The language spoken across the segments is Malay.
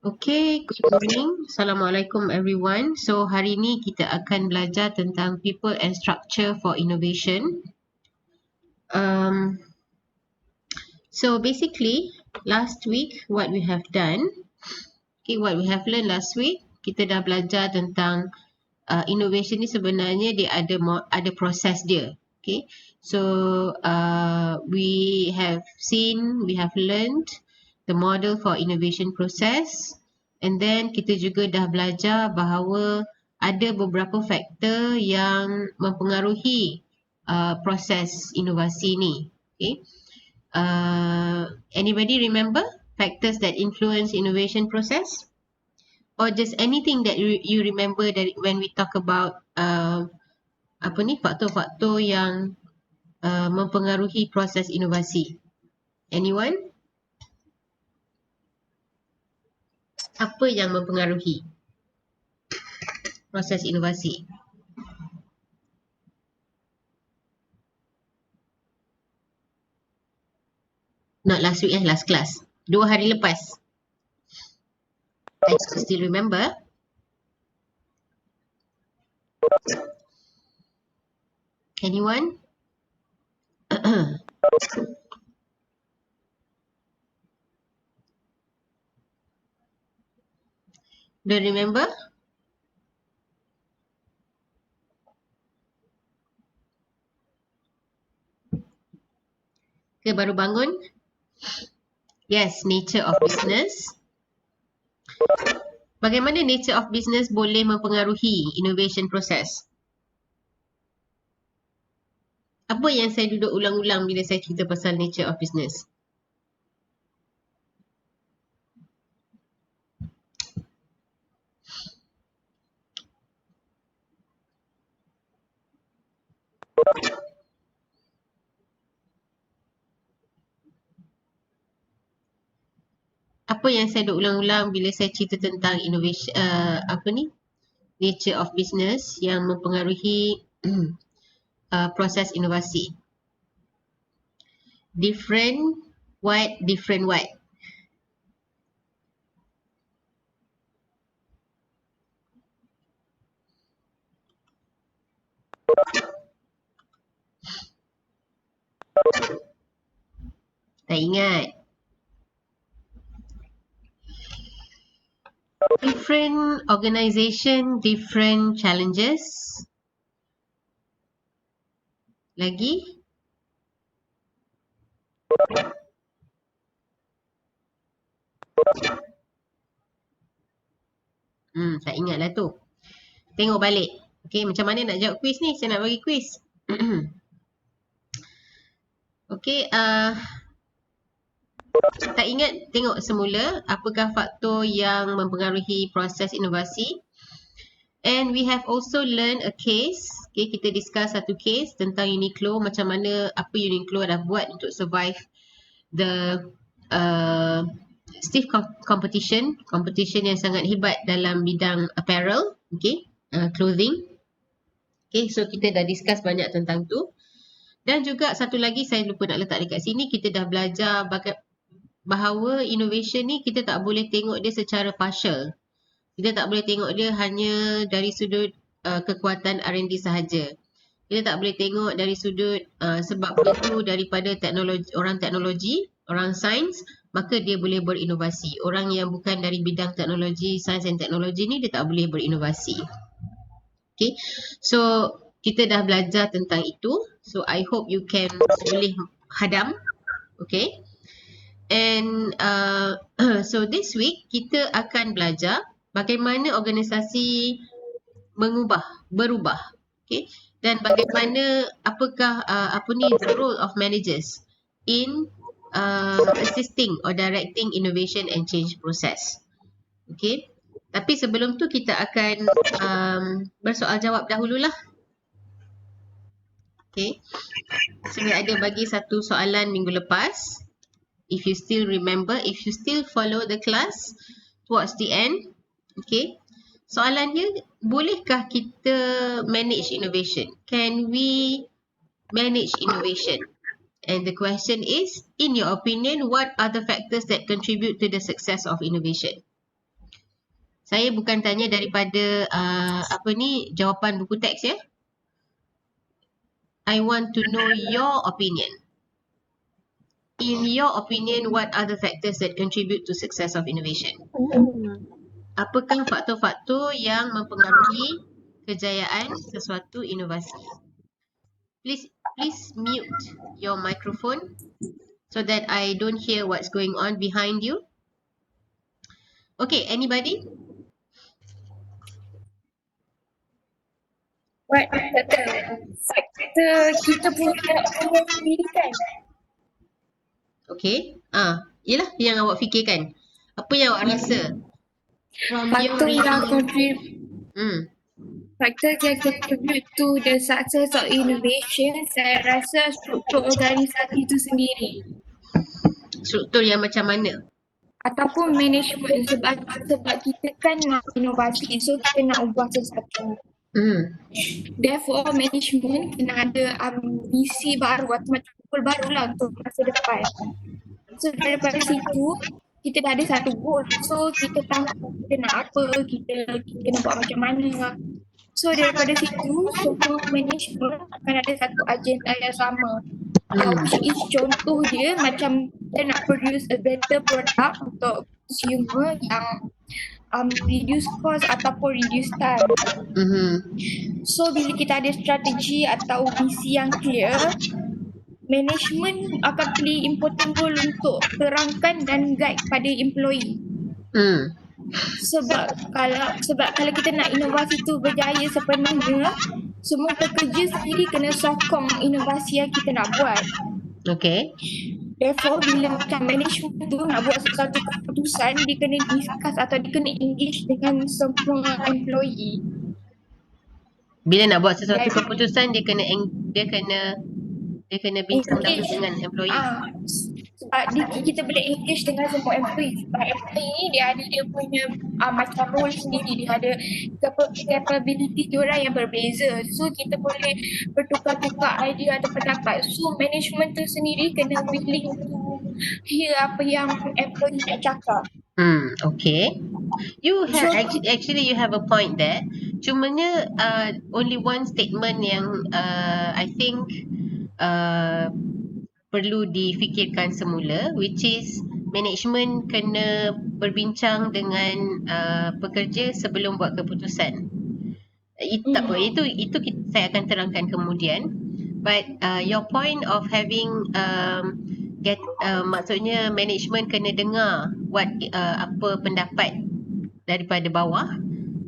Okay, good morning. Assalamualaikum everyone. So hari ini kita akan belajar tentang people and structure for innovation. Um, so basically, last week what we have done, what we have learned last week, kita dah belajar tentang innovation ni sebenarnya dia ada proses dia. Okay, so we have learned the model for innovation process, and then kita juga dah belajar bahawa ada beberapa faktor yang mempengaruhi proses inovasi ni. Okay, anybody remember factors that influence innovation process? Or just anything that you remember that when we talk about faktor-faktor yang mempengaruhi proses inovasi. Anyone? Apa yang mempengaruhi proses inovasi? Not last week, last class. 2 hari lepas. I still remember. Anyone? Don't remember? Ke baru bangun? Yes, nature of business. Bagaimana nature of business boleh mempengaruhi innovation process? Apa yang saya duduk ulang-ulang bila saya cerita pasal nature of business? Apa yang saya duk ulang-ulang bila saya cerita tentang innovation, nature of business yang mempengaruhi proses inovasi. Different what? Tak ingat. Different organisation, different challenges. Lagi? Tak ingat lah tu. Tengok balik. Okay, macam mana nak jawab quiz ni? Saya nak bagi quiz. Okay, tak ingat, tengok semula apakah faktor yang mempengaruhi proses inovasi. And we have also learned a case. Okay, kita discuss satu case tentang Uniqlo, macam mana apa Uniqlo dah buat untuk survive the stiff competition yang sangat hebat dalam bidang apparel, okay, clothing. Okay, so kita dah discuss banyak tentang tu. Dan juga satu lagi saya lupa nak letak dekat sini, kita dah belajar bahawa innovation ni kita tak boleh tengok dia secara partial. Kita tak boleh tengok dia hanya dari sudut kekuatan R&D sahaja. Kita tak boleh tengok dari sudut sebab itu daripada teknologi, orang sains, maka dia boleh berinovasi. Orang yang bukan dari bidang teknologi, sains dan teknologi ni dia tak boleh berinovasi. Okay, so kita dah belajar tentang itu. So I hope you can boleh hadam. Okay. And so this week kita akan belajar bagaimana organisasi berubah, okay? Dan bagaimana apakah the role of managers in assisting or directing innovation and change process. Okay? Tapi sebelum tu kita akan bersoal jawab dahululah. Okay? Saya ada bagi satu soalan minggu lepas. If you still remember, if you still follow the class towards the end, okay, soalan dia, bolehkah kita manage innovation? Can we manage innovation? And the question is, in your opinion, what are the factors that contribute to the success of innovation? Saya bukan tanya daripada jawapan buku teks ya. I want to know your opinion. In your opinion, what are the factors that contribute to success of innovation? Apakah faktor-faktor yang mempengaruhi kejayaan sesuatu inovasi? Please mute your microphone so that I don't hear what's going on behind you. Okay, anybody? What faktor kita punya opinion sendiri kan? Okay. Yelah yang awak fikirkan. Apa yang awak rasa? From your Faktor yang reading. Faktor yang contribute to the success of innovation, saya rasa struktur organisasi itu sendiri Struktur yang macam mana? ataupun management, sebab kita kan nak inovasi, so kita nak ubah sesuatu. Therefore management kena ada visi baru atau macam goal baru lah untuk masa depan. So daripada situ kita dah ada satu goal, so kita tahu kita nak apa, kita nak buat macam mana. So daripada situ semua management akan ada satu agenda yang sama, which is contoh dia macam kita nak produce a better product untuk consumer yang reduce cost ataupun reduce time. So bila kita ada strategi atau visi yang clear, management akan play important role untuk terangkan dan guide pada employee. Sebab kalau kita nak inovasi tu berjaya sepenuhnya, semua pekerja sendiri kena sokong inovasi yang kita nak buat. Okay. Therefore bila macam management tu nak buat sesuatu keputusan, dia kena discuss atau dia kena engage dengan semua employee. Bila nak buat sesuatu keputusan dia kena bincang dahulu dengan employee. Sebab kita boleh engage dengan semua employee. Sebab employee ni dia ada dia punya macam role sendiri, dia ada capability diorang yang berbeza. So kita boleh bertukar-tukar idea atau pendapat. So management tu sendiri kena willing to hear apa yang employee nak cakap. Okay. You have actually you have a point there. Cumanya only one statement yang I think perlu difikirkan semula, which is management kena berbincang dengan pekerja sebelum buat keputusan. Tak apa, itu saya akan terangkan kemudian. But your point of having maksudnya management kena dengar apa pendapat daripada bawah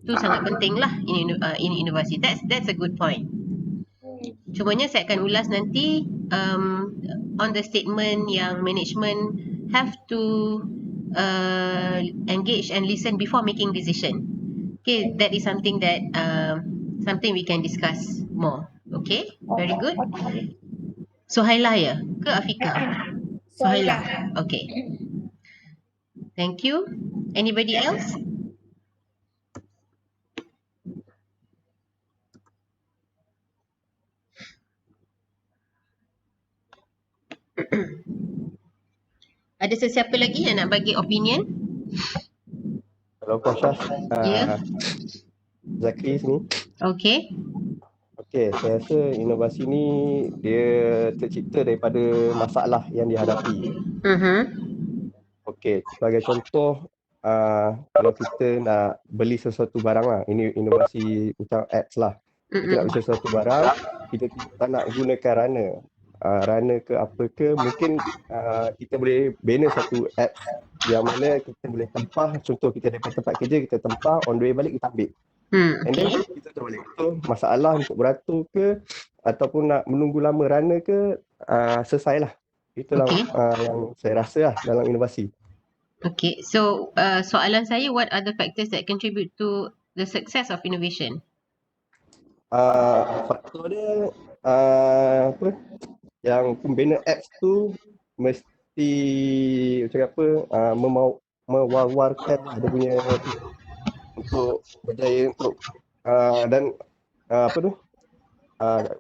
tu sangat penting lah ini inovasi. That's a good point. Cumanya saya akan ulas nanti on the statement yang management have to engage and listen before making decision. Okay, that is something that something we can discuss more. Okay, very good. Sohaila ya ke Afika? Sohaila. Okay. Thank you. Anybody else? Ada sesiapa lagi yang nak bagi opinion? Hello Puan Ya. Zakri sini. Okay. Okey, saya rasa inovasi ni dia tercipta daripada masalah yang dihadapi. Okey, sebagai contoh, kalau kita nak beli sesuatu barang lah, ini inovasi macam apps lah. Kita nak beli sesuatu barang, kita tak nak gunakan runner ke apa ke, mungkin kita boleh bina satu apps yang mana kita boleh tempah, contoh kita daripada tempat kerja, kita tempah, on the way balik kita ambil. And then kita terbalik. So masalah untuk beratur ke ataupun nak menunggu lama runner ke, selesai lah. Itulah yang saya rasa lah dalam inovasi. Okay, so soalan saya, what are the factors that contribute to the success of innovation? Faktor dia yang pembina apps tu mesti macam apa, mewar-warkan dia punya untuk berjaya untuk dan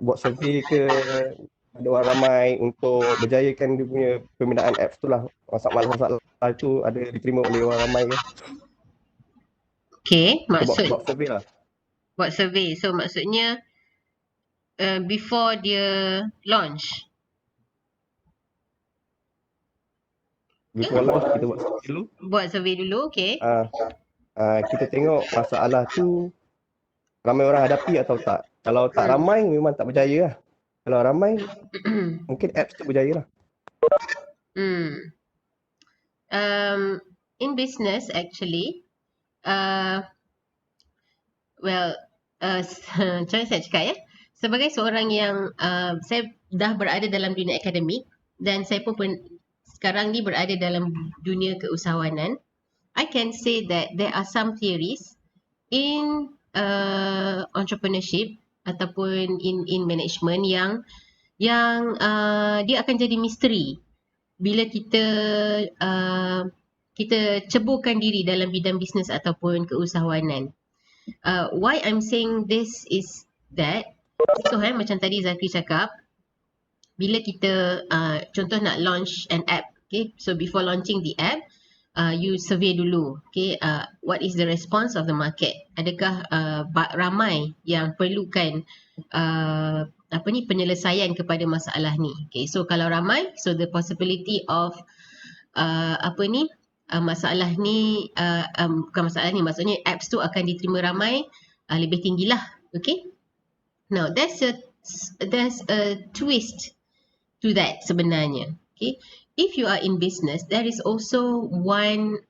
buat survey ke ada orang ramai untuk berjayakan dia punya pembinaan apps tu lah. Masalah itu ada diterima oleh orang ramai ke. Okay, Kita buat survey lah. buat survey. So maksudnya before dia launch. Before launch kita buat survey dulu. Buat survey dulu, okay. Kita tengok masalah tu ramai orang hadapi atau tak. Kalau tak ramai memang tak berjaya lah. Kalau ramai mungkin apps tu berjaya lah. In business actually, macam mana saya cakap ya, sebagai seorang yang saya dah berada dalam dunia akademik dan saya pun sekarang ni berada dalam dunia keusahawanan, I can say that there are some theories in entrepreneurship ataupun in management yang dia akan jadi misteri bila kita ceburkan diri dalam bidang bisnes ataupun keusahawanan. Why I'm saying this is that, so macam tadi Zakri cakap, bila kita contoh nak launch an app, okay, so before launching the app, you survey dulu, okay, what is the response of the market, adakah ramai yang perlukan penyelesaian kepada masalah ni. Okay, so kalau ramai, so the possibility of masalah ni bukan masalah ni, maksudnya apps tu akan diterima ramai lebih tinggilah. Okay, now there's a twist to that sebenarnya. Okay, if you are in business, there is also one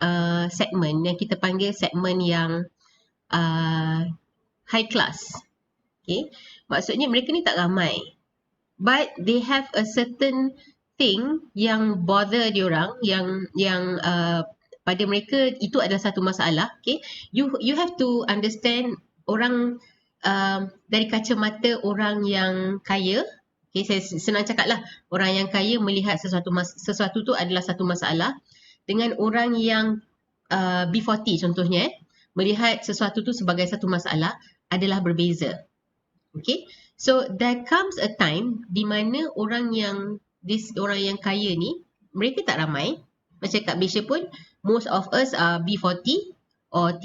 segment yang kita panggil segmen yang high class. Okay, maksudnya mereka ni tak ramai, but they have a certain thing yang bother diorang, yang pada mereka itu adalah satu masalah. Okay, you have to understand orang dari kacamata orang yang kaya. Okay, saya senang cakap lah, orang yang kaya melihat sesuatu tu adalah satu masalah, dengan orang yang B40 contohnya melihat sesuatu tu sebagai satu masalah adalah berbeza. Okay, so there comes a time di mana orang yang kaya ni, mereka tak ramai. Macam kat Malaysia pun, most of us are B40 or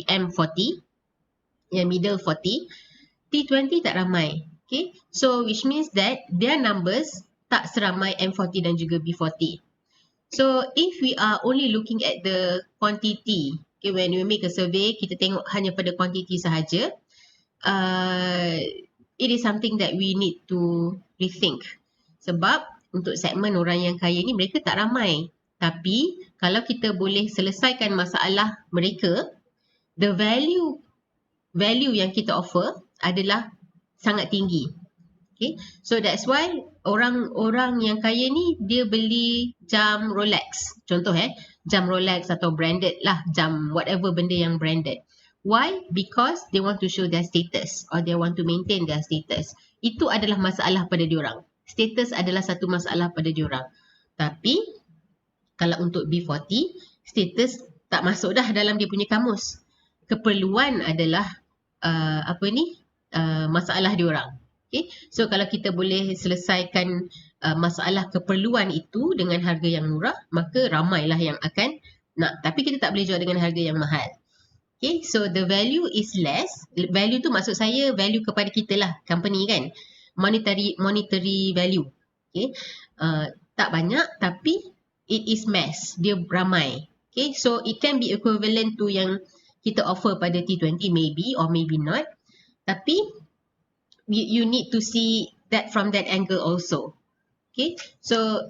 M40, yang middle 40. T20 tak ramai. Okay, so which means that their numbers tak seramai M40 dan juga B40. So if we are only looking at the quantity, okay, when we make a survey, kita tengok hanya pada quantity sahaja, it is something that we need to rethink. Sebab untuk segmen orang yang kaya ni, mereka tak ramai. Tapi kalau kita boleh selesaikan masalah mereka, the value yang kita offer adalah sangat tinggi. Okay, so that's why orang yang kaya ni dia beli jam Rolex, contoh jam Rolex atau branded lah, jam whatever benda yang branded. Why? Because they want to show their status or they want to maintain their status. Itu adalah masalah pada diorang. Status adalah satu masalah pada diorang. Tapi kalau untuk B40, status tak masuk dah dalam dia punya kamus. Keperluan adalah masalah diorang. Okay, so kalau kita boleh selesaikan masalah keperluan itu dengan harga yang murah, maka ramailah yang akan nak. Tapi kita tak boleh jual dengan harga yang mahal. Okay, so the value is less. Value tu maksud saya value kepada kita lah, company kan. Monetary value. Okay, tak banyak tapi it is mass. Dia ramai. Okay, so it can be equivalent to yang kita offer pada T20 maybe or maybe not. Tapi you need to see that from that angle also. Okay, so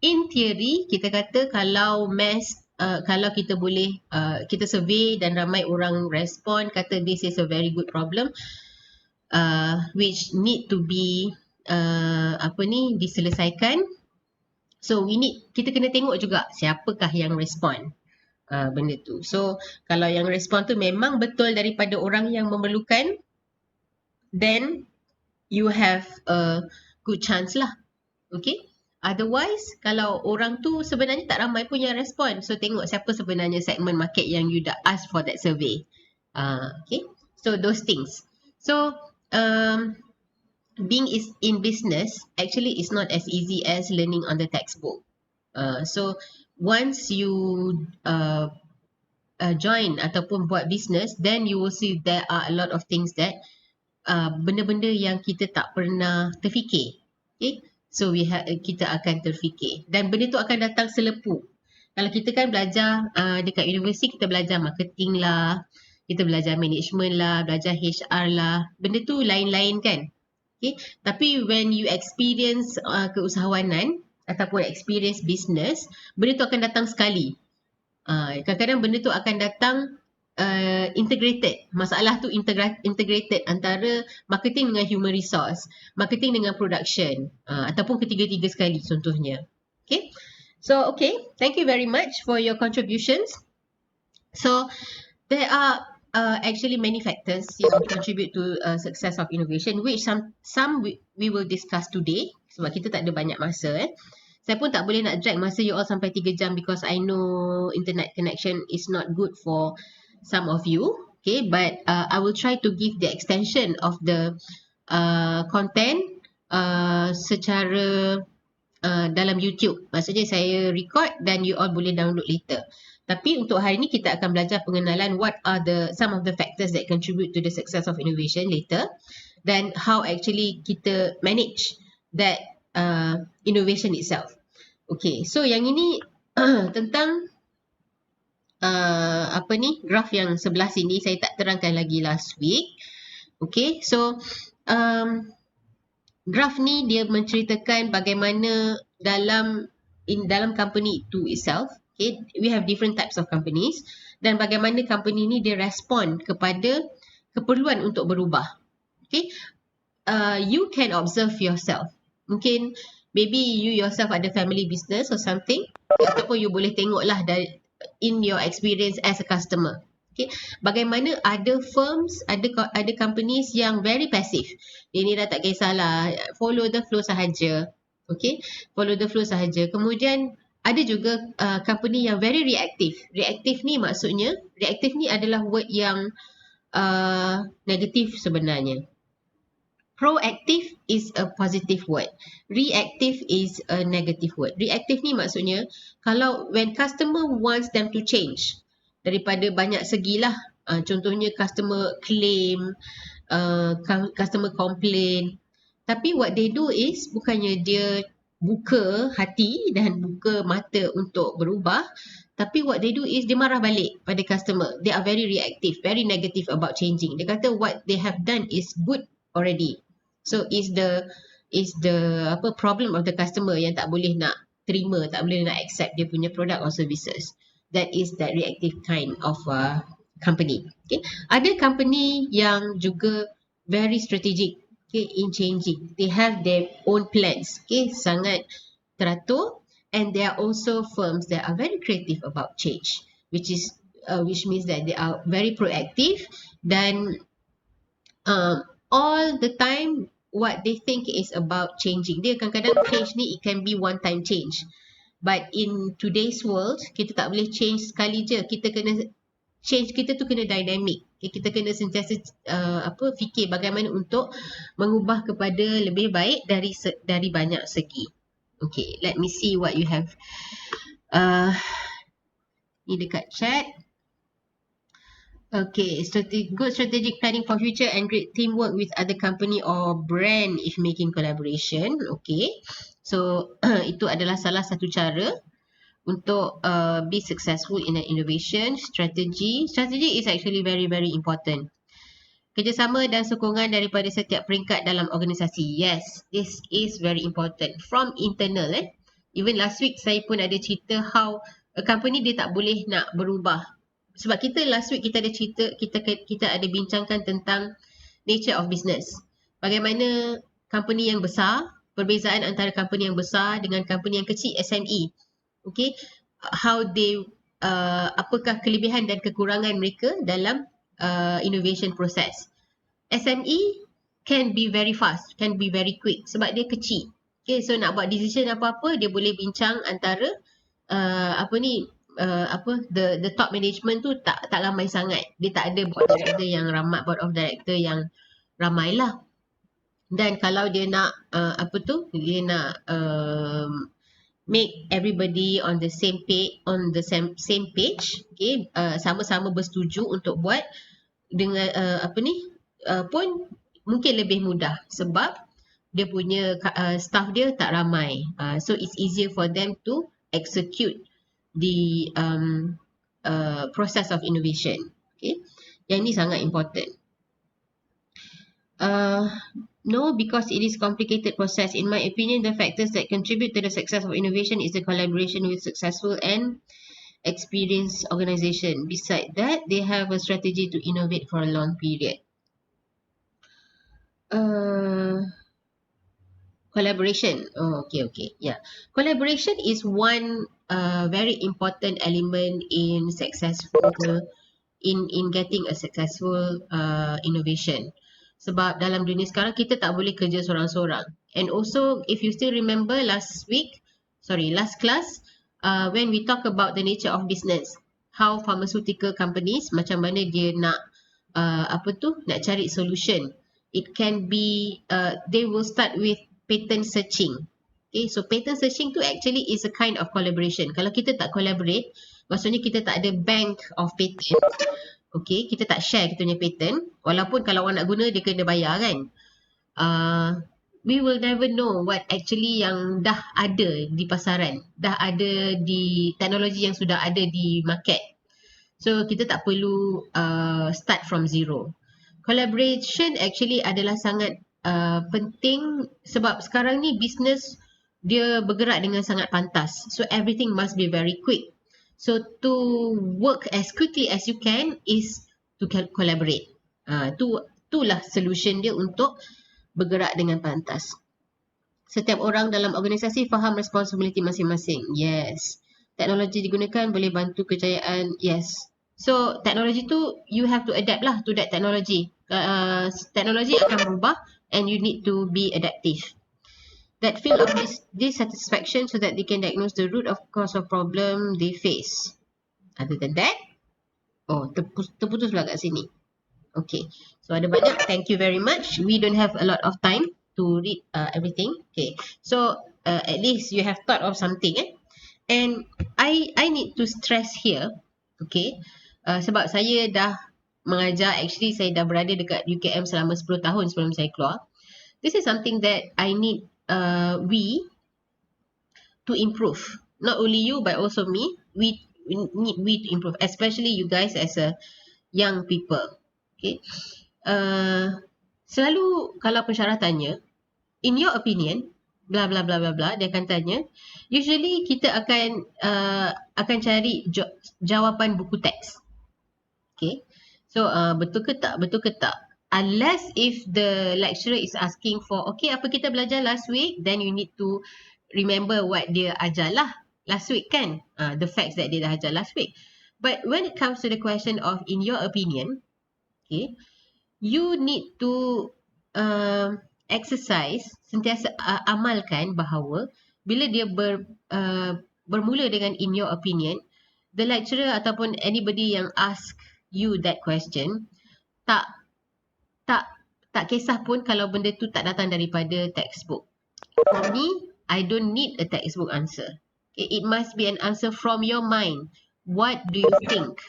in theory kita kata kalau mass, kalau kita boleh kita survey dan ramai orang respon kata this is a very good problem, which need to be diselesaikan. So kita kena tengok juga siapakah yang respon benda tu. So kalau yang respon tu memang betul daripada orang yang memerlukan, then you have a good chance lah. Okay, otherwise kalau orang tu sebenarnya tak ramai pun yang respon, so tengok siapa sebenarnya segmen market yang you dah ask for that survey. Okay, so those things. So being in business actually is not as easy as learning on the textbook. So once you join ataupun buat business, then you will see there are a lot of things that benda-benda yang kita tak pernah terfikir. Okay, so kita akan terfikir dan benda tu akan datang selepu. Kalau kita kan belajar dekat universiti, kita belajar marketing lah, kita belajar management lah, belajar HR lah, benda tu lain-lain kan. Okay, tapi when you experience keusahawanan ataupun experience business, benda tu akan datang sekali. Kadang-kadang benda tu akan datang integrated. Masalah tu integrated antara marketing dengan human resource, marketing dengan production, ataupun ketiga-tiga sekali contohnya. Okay, so thank you very much for your contributions. So there are actually many factors yang contribute to success of innovation, which some we will discuss today sebab kita tak ada banyak masa. Saya pun tak boleh nak drag masa you all sampai 3 jam because I know internet connection is not good for some of you. Okay, but I will try to give the extension of the content secara dalam YouTube. Maksudnya saya record dan you all boleh download later. Tapi untuk hari ni kita akan belajar pengenalan what are some of the factors that contribute to the success of innovation later, dan how actually kita manage that innovation itself. Okay, so yang ini tentang graf yang sebelah sini saya tak terangkan lagi last week. Okay, so graf ni dia menceritakan bagaimana dalam company itu itself, okay, we have different types of companies, dan bagaimana company ni dia respond kepada keperluan untuk berubah. Okay, you can observe yourself. Mungkin maybe you yourself ada family business or something, ataupun you boleh tengoklah in your experience as a customer. Okay, bagaimana ada firms, ada companies yang very passive. Ini dah tak kisahlah, follow the flow sahaja. Okay, follow the flow sahaja. Kemudian ada juga company yang very reactive. Reactive ni maksudnya, reactive ni adalah word yang negatif sebenarnya. Proactive is a positive word. Reactive is a negative word. Reactive ni maksudnya kalau when customer wants them to change daripada banyak segilah, contohnya customer claim, customer complain, tapi what they do is bukannya dia buka hati dan buka mata untuk berubah, tapi what they do is dia marah balik pada customer. They are very reactive, very negative about changing. Dia kata what they have done is good already. So is the problem of the customer yang tak boleh nak terima, tak boleh nak accept dia punya product or services. That is that reactive kind of company. Okay, ada company yang juga very strategic, okay, in changing. They have their own plans, okay, sangat teratur, and there are also firms that are very creative about change, which means that they are very proactive dan all the time what they think is about changing. Dia kadang-kadang change ni it can be one time change, but in today's world kita tak boleh change sekali je. Kita kena change, kita tu kena dynamic. Okay, kita kena sentiasa fikir bagaimana untuk mengubah kepada lebih baik dari banyak segi. Okay, let me see what you have. Ni dekat chat. Okay, good strategic planning for future and great teamwork with other company or brand if making collaboration. Okay, so itu adalah salah satu cara untuk be successful in an innovation. Strategy is actually very very important. Kerjasama dan sokongan daripada setiap peringkat dalam organisasi. Yes, this is very important from internal. Even last week saya pun ada cerita how a company dia tak boleh nak berubah. Sebab last week kita ada cerita, kita ada bincangkan tentang nature of business. Bagaimana company yang besar, perbezaan antara company yang besar dengan company yang kecil, SME. Okay, how they, apakah kelebihan dan kekurangan mereka dalam innovation process. SME can be very fast, can be very quick sebab dia kecil. Okay, so nak buat decision apa-apa, dia boleh bincang antara the top management tu tak ramai sangat. Dia tak ada board of director yang ramai lah. Dan kalau dia nak dia nak make everybody on the same page, okay, sama-sama bersetuju untuk buat dengan pun mungkin lebih mudah sebab dia punya staff dia tak ramai, so it's easier for them to execute the process of innovation. Okay, yang ni sangat important. No, because it is complicated process. In my opinion, the factors that contribute to the success of innovation is the collaboration with successful and experienced organization. Beside that, they have a strategy to innovate for a long period. Collaboration. Oh, okay. Yeah. Collaboration is one very important element in getting a successful innovation. Sebab dalam dunia sekarang kita tak boleh kerja seorang-seorang. And also, if you still remember last class, when we talk about the nature of business, how pharmaceutical companies macam mana dia nak nak cari solution. It can be they will start with patent searching. Okay, so patent searching tu actually is a kind of collaboration. Kalau kita tak collaborate, maksudnya kita tak ada bank of patent. Okay, kita tak share kita punya patent, walaupun kalau orang nak guna dia kena bayar kan. We will never know what actually yang dah ada di pasaran, dah ada di teknologi yang sudah ada di market. So kita tak perlu start from zero. Collaboration actually adalah sangat penting sebab sekarang ni business dia bergerak dengan sangat pantas. So everything must be very quick. So to work as quickly as you can is to collaborate. Itulah solution dia untuk bergerak dengan pantas. Setiap orang dalam organisasi faham responsibility masing-masing. Yes. Teknologi digunakan boleh bantu kejayaan. Yes. So teknologi tu you have to adapt lah to that technology. Teknologi akan berubah and you need to be adaptive. That feel of dissatisfaction so that they can diagnose the root of cause of problem they face. Other than that, terputus pula kat sini. Okay, so ada banyak. Thank you very much. We don't have a lot of time to read everything. Okay, so at least you have thought of something. And I need to stress here, okay, sebab saya dah mengajar, actually saya dah berada dekat UKM selama 10 tahun sebelum saya keluar. This is something that I need we to improve. Not only you but also me. We need to improve, especially you guys as a young people. Okay. Selalu kalau pensyarah tanya, in your opinion, bla bla bla bla bla, dia akan tanya. Usually kita akan cari jawapan buku teks. Okay. So betul ke tak? Unless if the lecturer is asking for, okay, apa kita belajar last week, then you need to remember what dia ajar lah last week kan, the facts that dia dah ajar last week. But when it comes to the question of in your opinion, okay, you need to exercise, sentiasa amalkan bahawa bila dia bermula dengan in your opinion, the lecturer ataupun anybody yang ask you that question tak kisah pun kalau benda tu tak datang daripada textbook. For me, I don't need a textbook answer. Okay, it must be an answer from your mind. What do you think?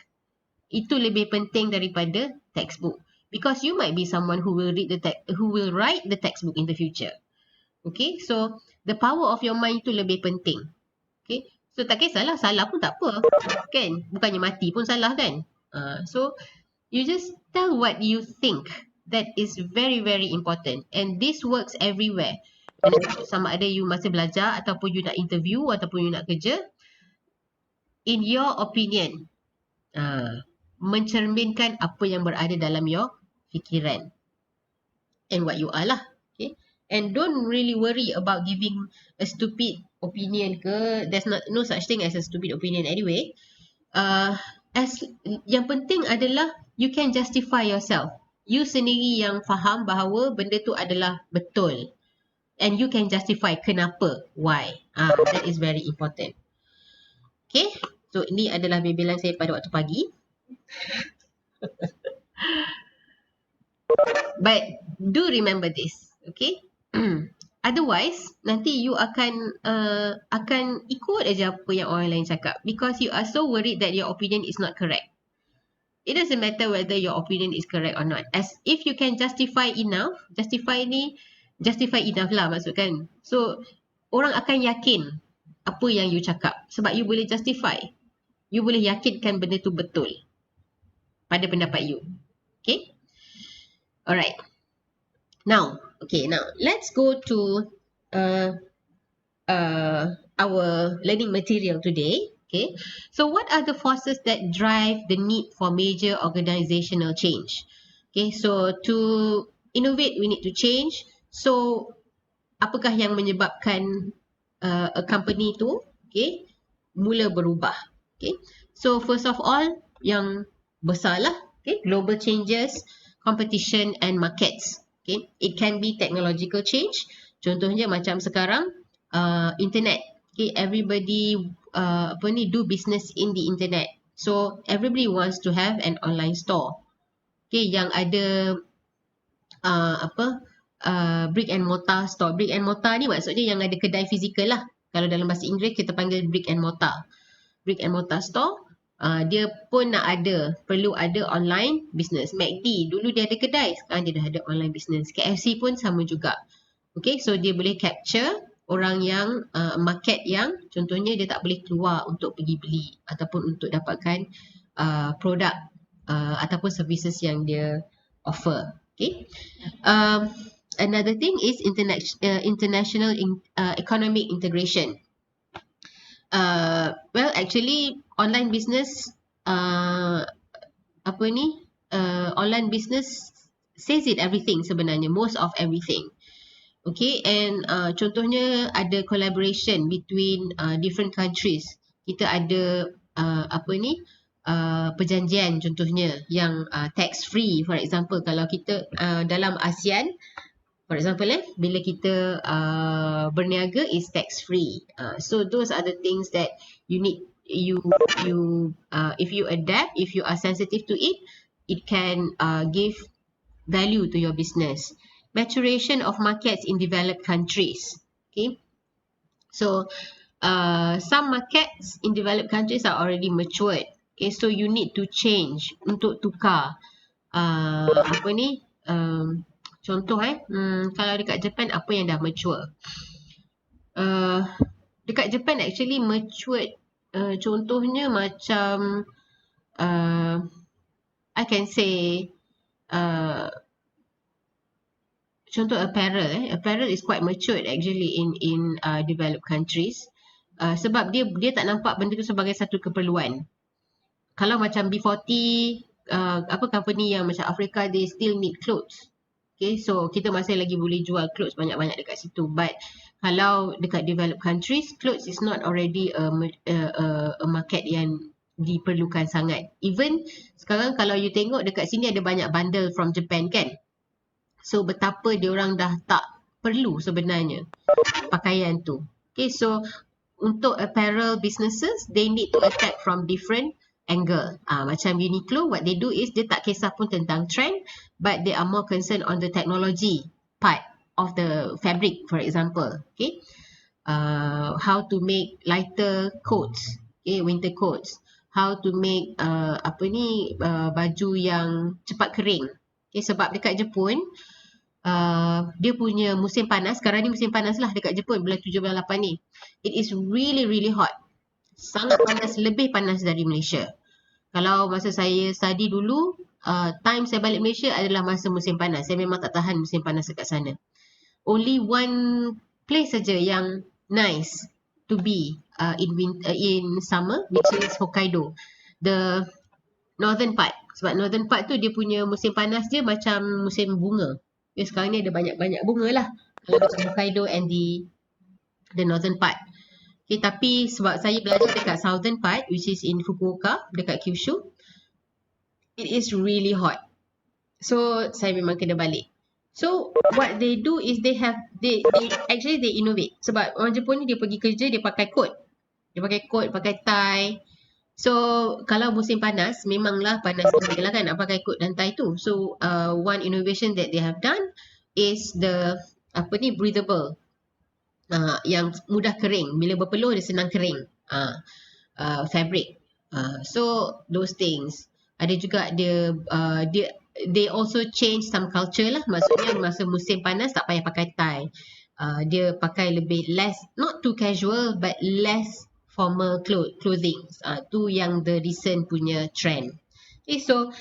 Itu lebih penting daripada textbook, because you might be someone who will write the textbook in the future. Okay, so the power of your mind tu lebih penting. Okay, so tak kisahlah salah pun tak apa kan, bukannya mati pun salah kan. So you just tell what you think. That is very very important, and this works everywhere. Sama ada you masih belajar ataupun you nak interview ataupun you nak kerja, in your opinion, mencerminkan apa yang berada dalam your fikiran and what you are lah. Okay, and don't really worry about giving a stupid opinion ke. There's no such thing as a stupid opinion anyway. Yang penting adalah you can justify yourself. You sendiri yang faham bahawa benda tu adalah betul, and you can justify kenapa, why. That is very important. Okay, so ini adalah bimbingan saya pada waktu pagi. But do remember this, okay? Otherwise, nanti you akan ikut aja apa yang orang lain cakap because you are so worried that your opinion is not correct. It doesn't matter whether your opinion is correct or not. As if you can justify enough lah maksudkan. So, orang akan yakin apa yang you cakap sebab you boleh justify. You boleh yakinkan benda tu betul pada pendapat you. Okay? Alright. Now, let's go to our learning material today. Okay, so what are the forces that drive the need for major organizational change? Okay, so to innovate, we need to change. So, apakah yang menyebabkan a company tu, okay, mula berubah? Okay, so first of all, yang besar lah, okay, global changes, competition and markets. Okay, it can be technological change. Contohnya macam sekarang, internet. Okay, everybody do business in the internet. So everybody wants to have an online store. Okay, yang ada brick and mortar store. Brick and mortar ni maksudnya yang ada kedai fizikal lah. Kalau dalam bahasa Inggeris kita panggil brick and mortar. Brick and mortar store, dia pun perlu ada online business. McD dulu dia ada kedai, sekarang dia dah ada online business. KFC pun sama juga. Okay, so dia boleh capture orang yang market yang contohnya dia tak boleh keluar untuk pergi beli ataupun untuk dapatkan produk ataupun services yang dia offer. Okay, another thing is international economic integration. Well, actually online business online business says it everything sebenarnya, most of everything. Okay, and contohnya ada collaboration between different countries. Kita ada perjanjian contohnya yang tax free, for example. Kalau kita dalam ASEAN, for example, bila kita berniaga is tax free. So those are the things that you need. If you adapt, if you are sensitive to it, it can give value to your business. Maturation of markets in developed countries. Okay, so some markets in developed countries are already matured. Okay, so you need to change untuk tukar contoh kalau dekat Japan apa yang dah mature? Dekat Japan actually matured, contohnya macam I can say contoh apparel is quite matured actually in developed countries, sebab dia tak nampak benda tu sebagai satu keperluan. Kalau macam B40 company yang macam Afrika, they still need clothes. Okay, so kita masih lagi boleh jual clothes banyak-banyak dekat situ. But kalau dekat developed countries, clothes is not already a market yang diperlukan sangat. Even sekarang kalau you tengok dekat sini ada banyak bundle from Japan kan. So betapa diorang dah tak perlu sebenarnya pakaian tu. Okay, so untuk apparel businesses, they need to attack from different angle. Macam Uniqlo, what they do is dia tak kisah pun tentang trend, but they are more concerned on the technology part of the fabric, for example. Okay, how to make lighter coats, okay, winter coats. How to make baju yang cepat kering. Okay, sebab dekat Jepun dia punya musim panas, sekarang ni musim panas lah dekat Jepun bulan 7 bulan 8 ni. It is really really hot. Sangat panas, lebih panas dari Malaysia. Kalau masa saya study dulu, time saya balik Malaysia adalah masa musim panas. Saya memang tak tahan musim panas dekat sana. Only one place saja yang nice to be in summer, which is Hokkaido, the northern part. Sebab northern part tu dia punya musim panas dia macam musim bunga. Sekarang ni ada banyak-banyak bunga lah kalau dekat Hokkaido and the northern part. Okay, tapi sebab saya belajar dekat southern part, which is in Fukuoka, dekat Kyushu, it is really hot. So saya memang kena balik. So what they do is they innovate. Sebab orang Jepun ni dia pergi kerja, dia pakai coat. Dia pakai coat, pakai tie. So kalau musim panas, memanglah panas lah kan nak pakai coat dan tie tu. So one innovation that they have done is the breathable yang mudah kering. Bila berpeluh dia senang kering. Fabric. So those things. Ada juga dia they also change some culture lah. Maksudnya masa musim panas tak payah pakai tie. Dia pakai lebih less, not too casual but less formal clothing. Tu yang the recent punya trend. Okay, so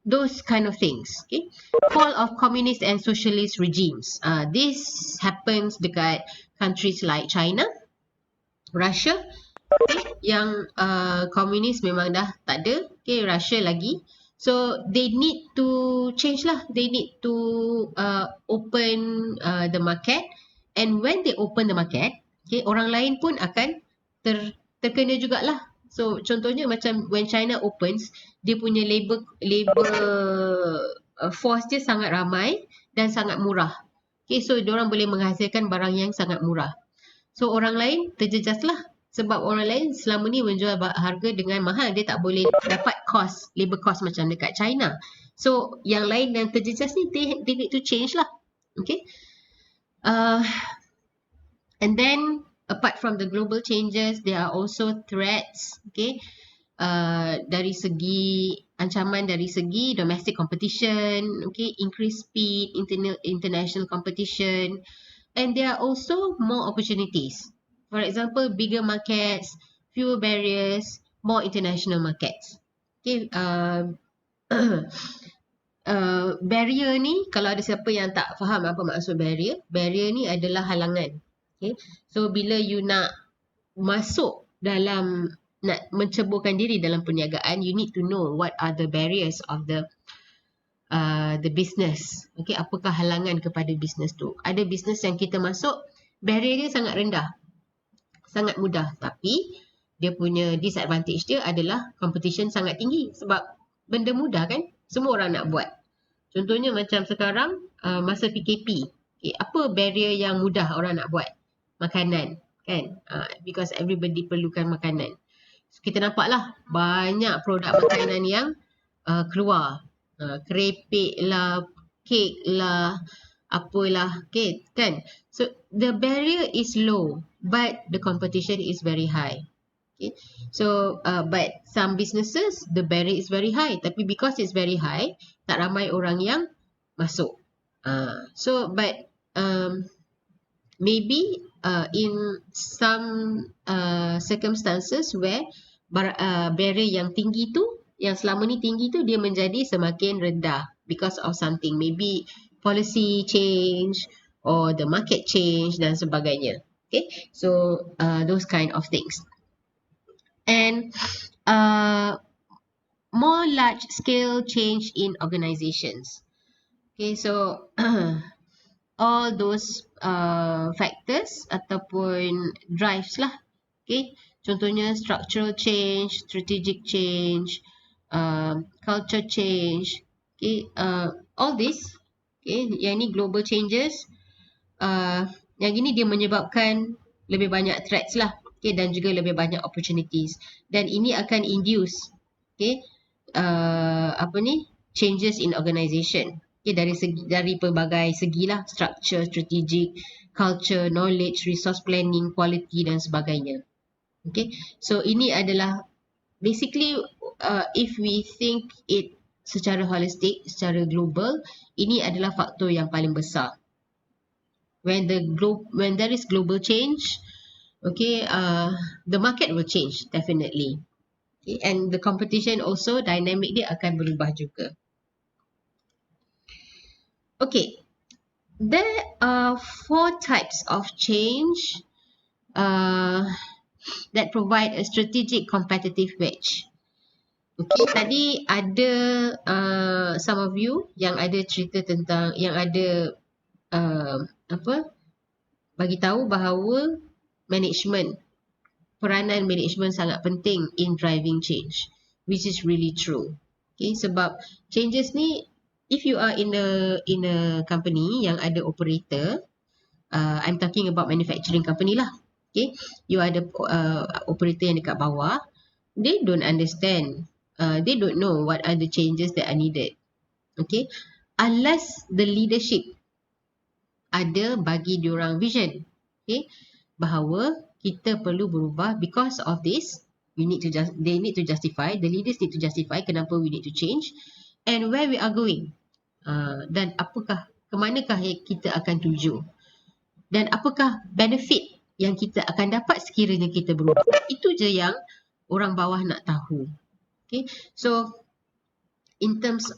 those kind of things. Okay, fall of communist and socialist regimes. This happens dekat countries like China, Russia. Okay, yang komunis memang dah tak ada. Okay, Russia lagi. So they need to change lah. They need to open the market, and when they open the market, okay, orang lain pun akan terkena jugalah. So contohnya macam when China opens, dia punya labor force dia sangat ramai dan sangat murah. Okay, so diorang boleh menghasilkan barang yang sangat murah. So orang lain terjejas lah, sebab orang lain selama ni menjual harga dengan mahal, dia tak boleh dapat labor cost macam dekat China. So yang lain yang terjejas ni they need to change lah. Okay, and then apart from the global changes, there are also threats. Okay, dari segi ancaman, dari segi domestic competition, okay, increased speed, international competition, and there are also more opportunities. For example, bigger markets, fewer barriers, more international markets. Okay, barrier ni, kalau ada siapa yang tak faham apa maksud barrier ni adalah halangan. Okay, so bila you nak masuk dalam, nak menceburkan diri dalam perniagaan, you need to know what are the barriers of the business. Okay, apakah halangan kepada bisnes tu. Ada bisnes yang kita masuk, barrier dia sangat rendah, sangat mudah, tapi dia punya disadvantage dia adalah competition sangat tinggi, sebab benda mudah kan, semua orang nak buat. Contohnya macam sekarang masa PKP, okay, apa barrier yang mudah orang nak buat? Makanan kan, because everybody perlukan makanan. So, kita nampaklah banyak produk makanan yang keluar, kerepek lah, kek lah, apalah, okay, kan. So the barrier is low but the competition is very high. Okay, so but some businesses the barrier is very high, tapi because it's very high, tak ramai orang yang masuk. So but maybe in some circumstances where barrier yang tinggi tu, yang selama ni tinggi tu, dia menjadi semakin rendah because of something, maybe policy change or the market change dan sebagainya. Okay, so those kind of things. And more large scale change in organizations. Okay, so all those factors ataupun drives lah. Okay, contohnya structural change, strategic change, culture change. Okay, all this, okay, yang ni global changes. Yang ini dia menyebabkan lebih banyak threats lah. Okay, dan juga lebih banyak opportunities. Dan ini akan induce, okay, changes in organisation. Okay, dari pelbagai segi lah, structure, strategic, culture, knowledge, resource planning, quality dan sebagainya. Okay, so ini adalah basically if we think it secara holistic, secara global, ini adalah faktor yang paling besar. When there is global change, okay, the market will change definitely. Okay, and the competition also, dynamic dia akan berubah juga. Okay, there are 4 types of change that provide a strategic competitive edge. Okay, tadi ada some of you yang ada cerita tentang, yang ada bagi tahu bahawa peranan management sangat penting in driving change, which is really true. Okay, sebab changes ni, if you are in a company yang ada operator, I'm talking about manufacturing company lah. Okay, you ada operator yang dekat bawah, they don't understand, they don't know what are the changes that are needed. Okay, unless the leadership ada bagi diorang vision. Okay, bahawa kita perlu berubah because of this. We need to they need to justify, the leaders need to justify kenapa we need to change and where we are going. Dan apakah, ke manakah yang kita akan tuju dan apakah benefit yang kita akan dapat sekiranya kita berubah. Itu je yang orang bawah nak tahu. Okay, so in terms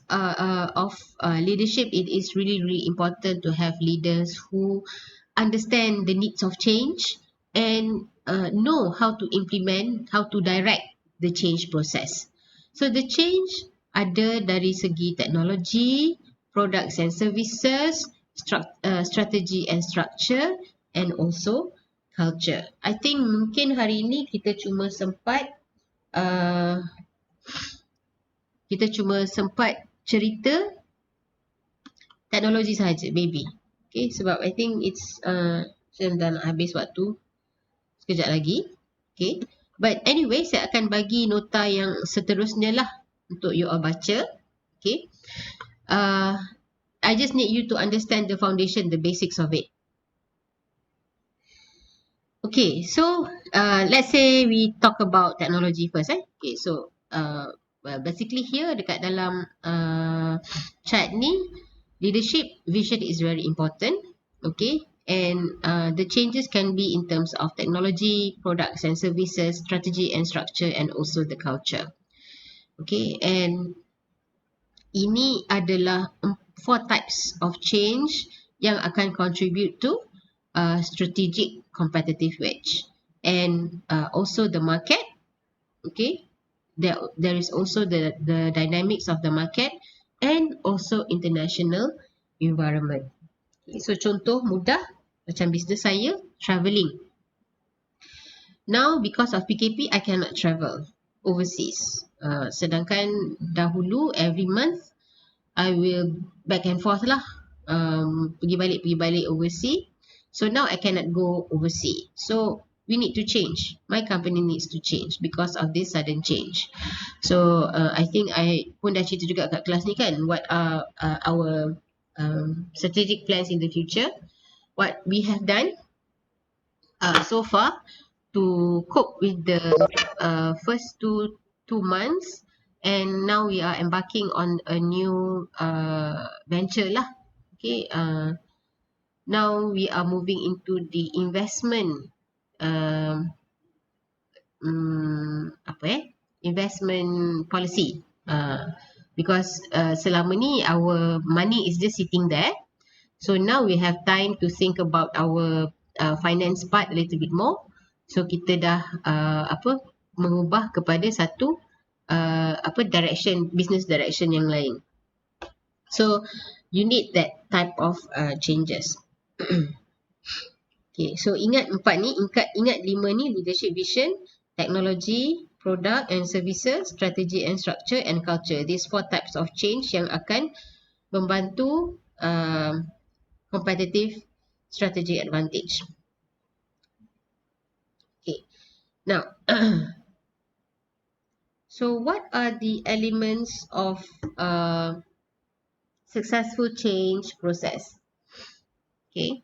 of leadership, it is really important to have leaders who understand the needs of change and know how to implement, how to direct the change process. So the change ada dari segi teknologi, products and services, strategy and structure, and also culture. I think mungkin hari ini kita cuma sempat cerita teknologi sahaja, maybe. Okay, sebab I think it's saya dah nak habis waktu sekejap lagi. Okay, but anyway, saya akan bagi nota yang seterusnya lah untuk you all baca. Okay, I just need you to understand the foundation, the basics of it. Okay, so let's say we talk about technology first. Okay, so well, basically here dekat dalam chart ni, leadership vision is very important. Okay, and the changes can be in terms of technology, products and services, strategy and structure, and also the culture. Okay, and ini adalah 4 types of change yang akan contribute to strategic competitive edge, and also the market. Okay, there is also the dynamics of the market and also international environment. Okay, so contoh mudah macam bisnes saya, travelling. Now because of PKP I cannot travel overseas. Sedangkan dahulu every month I will back and forth lah, pergi balik overseas. So now I cannot go overseas. So we need to change. My company needs to change because of this sudden change. So I think I pun dah cerita juga kat kelas ni kan, what are our strategic plans in the future, what we have done so far to cope with the first two months, and now we are embarking on a new venture lah. Okay, now we are moving into the investment investment policy, because selama ni our money is just sitting there. So now we have time to think about our finance part a little bit more. So kita dah mengubah kepada satu direction, business direction yang lain. So you need that type of changes. Okay, so ingat 4 ni, ingat 5 ni, leadership vision, technology, product and services, strategy and structure, and culture. These 4 types of change yang akan membantu competitive strategy advantage. Okay, now so what are the elements of successful change process? Okay,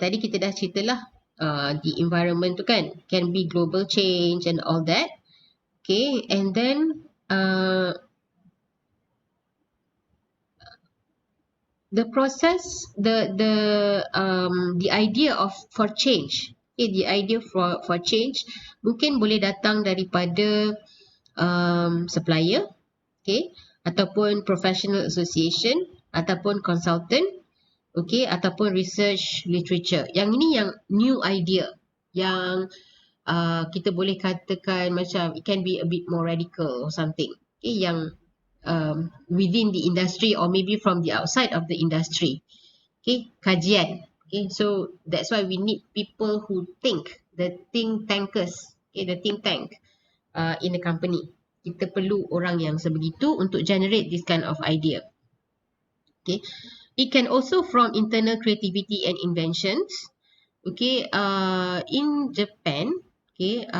tadi kita dah ceritalah the environment tu kan, can be global change and all that. Okay, and then the process, the idea of for change. Okay, the idea for change mungkin boleh datang daripada supplier, okay, ataupun professional association, ataupun consultant, okay, ataupun research literature. Yang ini yang new idea, yang kita boleh katakan macam it can be a bit more radical or something. Okay, yang within the industry or maybe from the outside of the industry. Okay, kajian. Okay, so that's why we need people who think, the think tankers, okay, the think tank in a company. Kita perlu orang yang sebegitu untuk generate this kind of idea. Okay, it can also from internal creativity and inventions. Okay, in Japan, okay,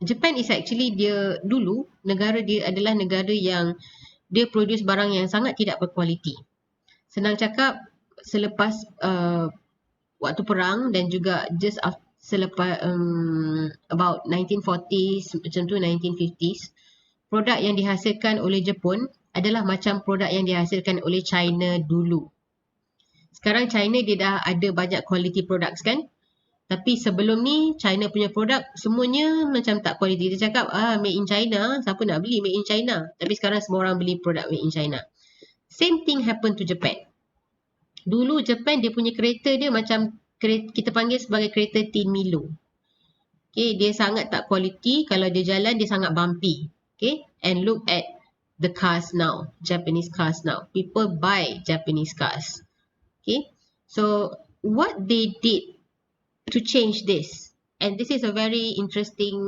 Japan is actually negara dia adalah negara yang dia produce barang yang sangat tidak berkualiti. Senang cakap, selepas waktu perang dan juga selepas about 1940s macam tu, 1950s, produk yang dihasilkan oleh Jepun adalah macam produk yang dihasilkan oleh China dulu. Sekarang China dia dah ada banyak quality products kan, tapi sebelum ni China punya produk semuanya macam tak quality. Dia cakap made in China, siapa nak beli made in China, tapi sekarang semua orang beli produk made in China. Same thing happen to Japan. Dulu Japan dia punya kereta dia macam kita panggil sebagai kereta Tin Milo. Okay, dia sangat tak quality. Kalau dia jalan dia sangat bumpy. Okay, and look at the cars now, Japanese cars now. People buy Japanese cars. Okay, so what they did to change this, and this is a very interesting